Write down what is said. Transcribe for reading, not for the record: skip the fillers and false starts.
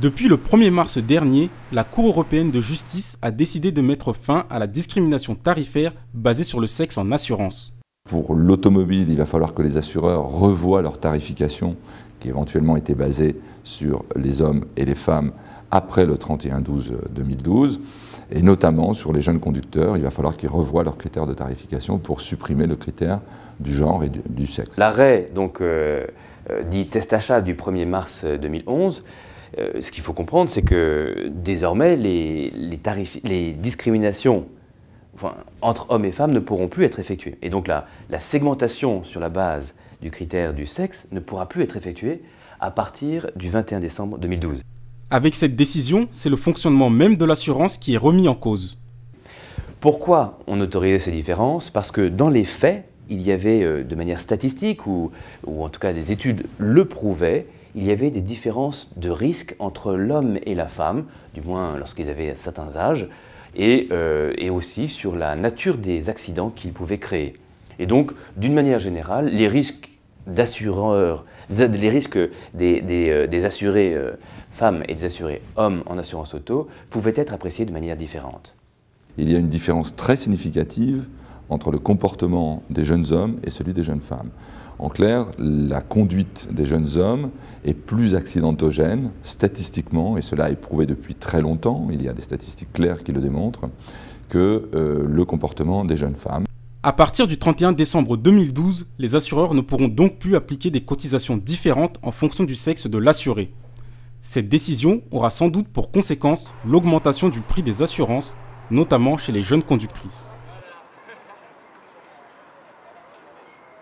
Depuis le 1er mars dernier, la Cour européenne de justice a décidé de mettre fin à la discrimination tarifaire basée sur le sexe en assurance. Pour l'automobile, il va falloir que les assureurs revoient leur tarification qui éventuellement était basée sur les hommes et les femmes après le 31/12/2012, et notamment sur les jeunes conducteurs, il va falloir qu'ils revoient leurs critères de tarification pour supprimer le critère du genre et du sexe. L'arrêt, donc, dit test achat du 1er mars 2011, ce qu'il faut comprendre, c'est que désormais, les discriminations entre hommes et femmes ne pourront plus être effectuées. Et donc la segmentation sur la base du critère du sexe ne pourra plus être effectuée à partir du 21 décembre 2012. Avec cette décision, c'est le fonctionnement même de l'assurance qui est remis en cause. Pourquoi on autorisait ces différences? Parce que dans les faits, il y avait, de manière statistique, ou en tout cas des études le prouvaient, il y avait des différences de risque entre l'homme et la femme, du moins lorsqu'ils avaient certains âges, et aussi sur la nature des accidents qu'ils pouvaient créer. Et donc, d'une manière générale, les risques d'assureurs, les risques des assurés femmes et des assurés hommes en assurance auto pouvaient être appréciés de manière différente. Il y a une différence très significative entre le comportement des jeunes hommes et celui des jeunes femmes. En clair, la conduite des jeunes hommes est plus accidentogène statistiquement, et cela est prouvé depuis très longtemps, il y a des statistiques claires qui le démontrent, que le comportement des jeunes femmes. À partir du 31 décembre 2012, les assureurs ne pourront donc plus appliquer des cotisations différentes en fonction du sexe de l'assuré. Cette décision aura sans doute pour conséquence l'augmentation du prix des assurances, notamment chez les jeunes conductrices.